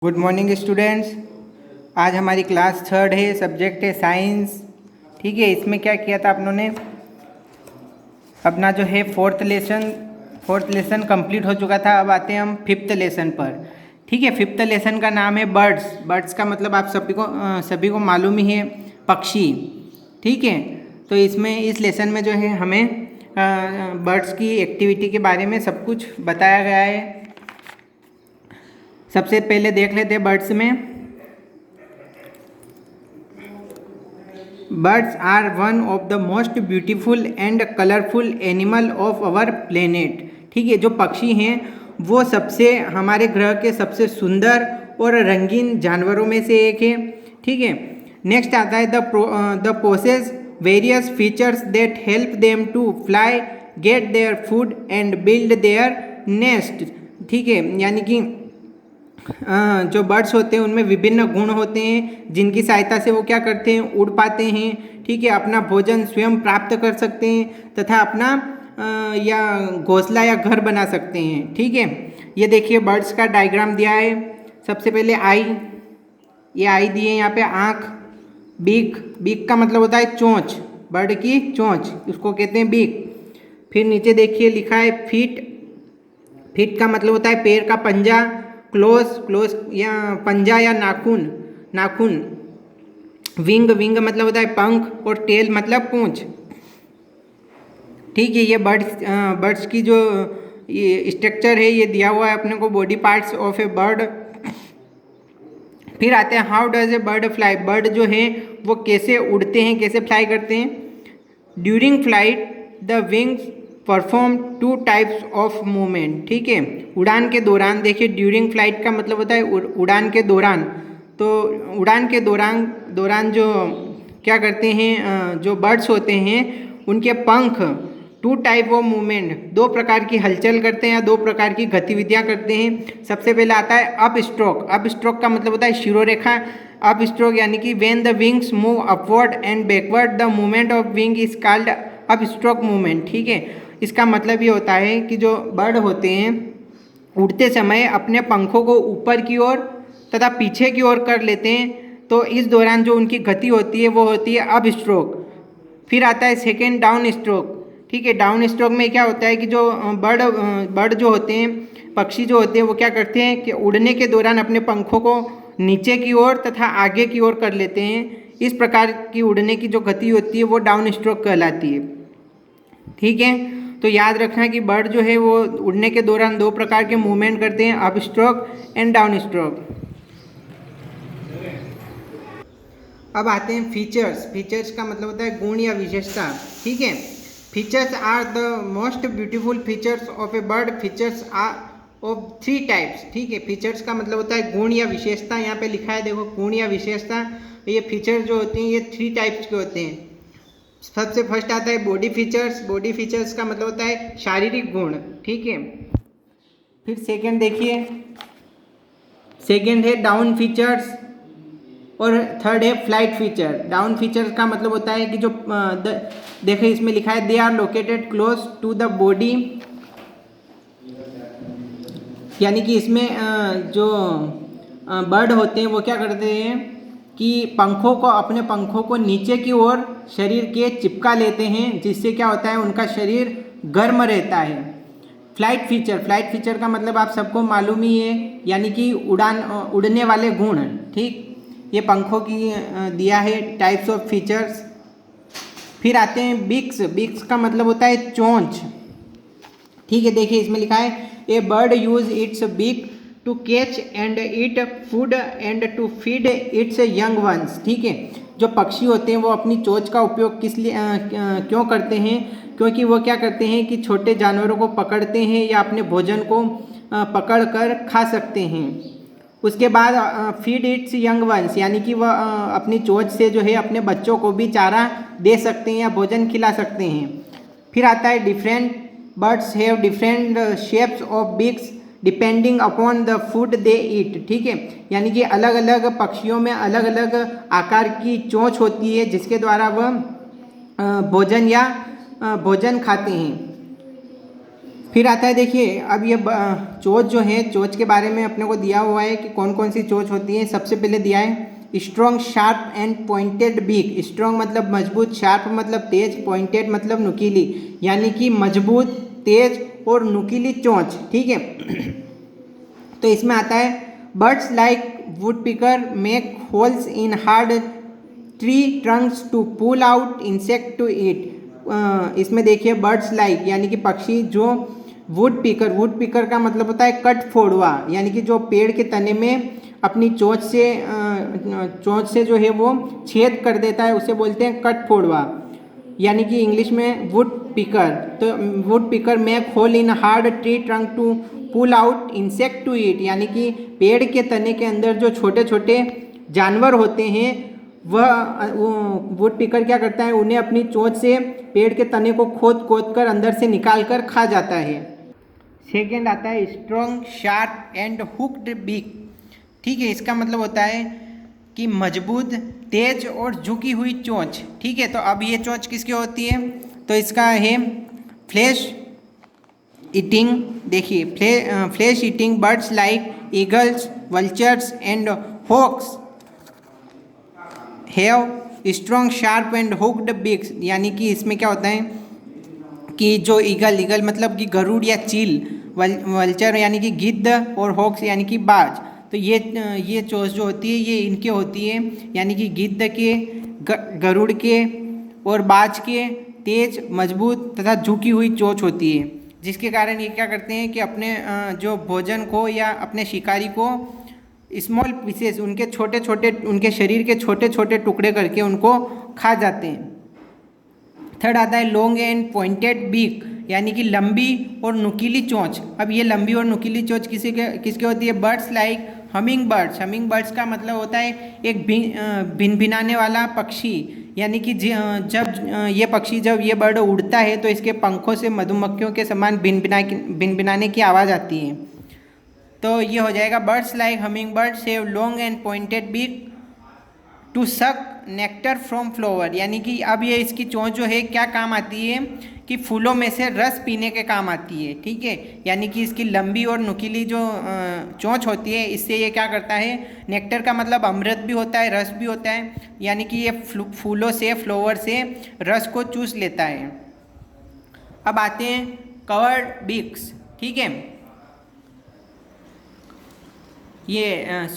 Good morning students. आज हमारी class third है, सब्जेक्ट है साइंस। ठीक है, इसमें क्या किया था आप लोगों ने? अपना जो है फोर्थ लेसन कंप्लीट हो चुका था। अब आते हैं हम फिफ्थ लेसन पर। ठीक है, फिफ्थ लेसन का नाम है बर्ड्स। बर्ड्स का मतलब आप सभी को मालूम ही है, पक्षी। ठीक है, तो इसमें इस लेसन में जो है हमें बर्ड्स की एक्टिविटी के बारे में सब कुछ बताया गया है। सबसे पहले देख लेते हैं बर्ड्स में। Birds are one of the most beautiful and colourful animal of our planet. ठीक है, जो पक्षी हैं वो सबसे हमारे ग्रह के सबसे सुंदर और रंगीन जानवरों में से एक है। ठीक है, नेक्स्ट आता है the possess various features that help them to fly, get their food and build their nest. ठीक है, यानी कि जो बर्ड्स होते हैं उनमें विभिन्न गुण होते हैं जिनकी सहायता से वो क्या करते हैं, उड़ पाते हैं। ठीक है, अपना भोजन स्वयं प्राप्त कर सकते हैं तथा अपना या घोंसला या घर बना सकते हैं। ठीक है, ये देखिए बर्ड्स का डायग्राम दिया है। सबसे पहले आई, ये आई दी है यहाँ पे। आँख, बीक, बीक का मतलब होता है चोंच, बर्ड की चोंच, उसको कहते हैं बीक। फिर नीचे देखिए लिखा है फीट, फीट का मतलब होता है पैर का पंजा। क्लोज, क्लोज या पंजा या नाखून, नाखून। विंग, विंग मतलब होता है पंख। और टेल मतलब पूंछ। ठीक है, ये बर्ड्स की जो ये स्ट्रक्चर है ये दिया हुआ है अपने को, body parts of a bird. फिर आते हैं how does a bird fly. Bird जो है वो कैसे उड़ते हैं, कैसे फ्लाई करते हैं। During flight the wings perform two types of movement. ठीक है, उड़ान के दौरान, देखिए ड्यूरिंग फ्लाइट का मतलब होता है उड़ान के दौरान। तो उड़ान के दौरान जो क्या करते हैं, जो बर्ड्स होते हैं उनके पंख टू टाइप ऑफ मूवमेंट, दो प्रकार की हलचल करते हैं या दो प्रकार की गतिविधियां करते हैं। सबसे पहले आता है अप स्ट्रोक। अप स्ट्रोक का मतलब होता है शिरोरेखा। अप स्ट्रोक यानी कि when the wings move upward and backward the movement of wing is called up stroke movement. ठीक है, इसका मतलब ये होता है कि जो बर्ड होते हैं उड़ते समय अपने पंखों को ऊपर की ओर तथा पीछे की ओर कर लेते हैं। तो इस दौरान जो उनकी गति होती है वो होती है अप स्ट्रोक। फिर आता है सेकेंड डाउन स्ट्रोक। ठीक है, डाउन स्ट्रोक में क्या होता है कि जो बर्ड जो होते हैं, पक्षी जो होते हैं वो क्या करते हैं कि उड़ने के दौरान अपने पंखों को नीचे की ओर तथा आगे की ओर कर लेते हैं। इस प्रकार की उड़ने की जो गति होती है वो डाउन स्ट्रोक कहलाती है। ठीक है, तो याद रखना कि बर्ड जो है वो उड़ने के दौरान दो प्रकार के मूवमेंट करते हैं, up stroke and down stroke. अब आते हैं फीचर्स। फीचर्स का मतलब होता है गुण या विशेषता। ठीक है, features are the most beautiful features of a bird. Features are of three types. ठीक है, फीचर्स का मतलब होता है गुण या विशेषता। यहाँ पे लिखा है देखो, गुण या विशेषता। ये फीचर्स जो होते हैं ये थ्री टाइप्स के होते हैं। सबसे फर्स्ट आता है बॉडी फीचर्स। बॉडी फीचर्स का मतलब होता है शारीरिक गुण। ठीक है, फिर सेकंड देखिए, सेकंड है डाउन फीचर्स और थर्ड है फ्लाइट फीचर। डाउन फीचर्स का मतलब होता है कि जो देखो इसमें लिखा है they are located close to the body, यानी कि इसमें जो बर्ड होते हैं वो क्या करते हैं कि अपने पंखों को नीचे की ओर शरीर के चिपका लेते हैं, जिससे क्या होता है उनका शरीर गर्म रहता है। फ्लाइट फीचर का मतलब आप सबको मालूम ही है, यानी कि उड़ने वाले गुण। ठीक, ये पंखों की दिया है टाइप्स ऑफ फीचर्स। फिर आते हैं बिक्स। बिक्स का मतलब होता है चोंच। ठीक है, देखिए इसमें लिखा है a bird use its beak to catch and eat food and to feed its young ones. ठीक है, जो पक्षी होते हैं वो अपनी चोंच का उपयोग किस लिए क्यों करते हैं? क्योंकि वो क्या करते हैं कि छोटे जानवरों को पकड़ते हैं या अपने भोजन को पकड़ कर खा सकते हैं। उसके बाद फीड इट्स यंग वंस, यानी कि वह अपनी चोंच से जो है अपने बच्चों को भी चारा दे सकते हैं या भोजन खिला सकते हैं। फिर आता है different birds have different shapes of beaks depending upon the food they eat. ठीक है, यानी कि अलग अलग पक्षियों में अलग अलग आकार की चोंच होती है जिसके द्वारा वह भोजन खाते हैं। फिर आता है, देखिए अब ये चोंच जो है, चोंच के बारे में अपने को दिया हुआ है कि कौन कौन सी चोंच होती है। सबसे पहले दिया है strong sharp and pointed beak. Strong मतलब मजबूत, शार्प मतलब तेज, पॉइंटेड मतलब नुकीली, यानी कि मजबूत, तेज और नुकीली चोंच, ठीक है। तो इसमें आता है birds like woodpecker make holes in hard tree trunks to pull out insect to eat. इसमें देखिए बर्ड्स लाइक यानी कि पक्षी जो वुड पिकर, वुड पिकर का मतलब होता है कट फोड़वा, यानी कि जो पेड़ के तने में अपनी चोंच से जो है वो छेद कर देता है, उसे बोलते हैं कट फोड़वा, यानी कि इंग्लिश में वुड पिकर। तो woodpecker make hole in hard tree trunk to pull out insect to eat, यानी कि पेड़ के तने के अंदर जो छोटे छोटे जानवर होते हैं वह वुड पिकर क्या करता है, उन्हें अपनी चोंच से पेड़ के तने को खोद खोद कर अंदर से निकाल कर खा जाता है। सेकेंड आता है strong sharp and hooked beak, ठीक है। इसका मतलब होता है कि मजबूत, तेज और झुकी हुई चोंच, ठीक है। तो अब ये चोंच किसकी होती है, तो इसका है फ्लैश ईटिंग। देखिए flesh eating birds like eagles, vultures and hawks have strong sharp and hooked beaks, यानी कि इसमें क्या होता है कि जो ईगल मतलब कि गरुड़ या चील, वल्चर यानी कि गिद्ध और हॉक्स यानी कि बाज, तो ये चोंच जो होती है ये इनके होती है, यानी कि गिद्ध के, गरुड़ के और बाज के तेज, मजबूत तथा झुकी हुई चोंच होती है, जिसके कारण ये क्या करते हैं कि अपने जो भोजन को या अपने शिकारी को स्मॉल पीसेस, उनके छोटे छोटे, उनके शरीर के छोटे छोटे टुकड़े करके उनको खा जाते हैं। थर्ड आता है लॉन्ग एंड पॉइंटेड बीक, यानी कि लंबी और नुकीली चोंच। अब ये लंबी और नुकीली चोंच किसके होती है, birds like humming birds. Humming birds का मतलब होता है एक भिनभिनाने वाला पक्षी, यानी कि जब ये पक्षी, जब ये बर्ड उड़ता है तो इसके पंखों से मधुमक्खियों के समान भिनभिनाने की आवाज़ आती है। तो ये हो जाएगा birds like hummingbirds have long and pointed beak to suck nectar from flower, यानी कि अब ये इसकी चोंच जो है क्या काम आती है कि फूलों में से रस पीने के काम आती है, ठीक है। यानी कि इसकी लंबी और नुकीली जो चोंच होती है, इससे ये क्या करता है, नेक्टर का मतलब अमृत भी होता है, रस भी होता है, यानी कि ये फूलों से, फ्लावर से रस को चूस लेता है। अब आते हैं कवर्ड बीक्स, ठीक है। ये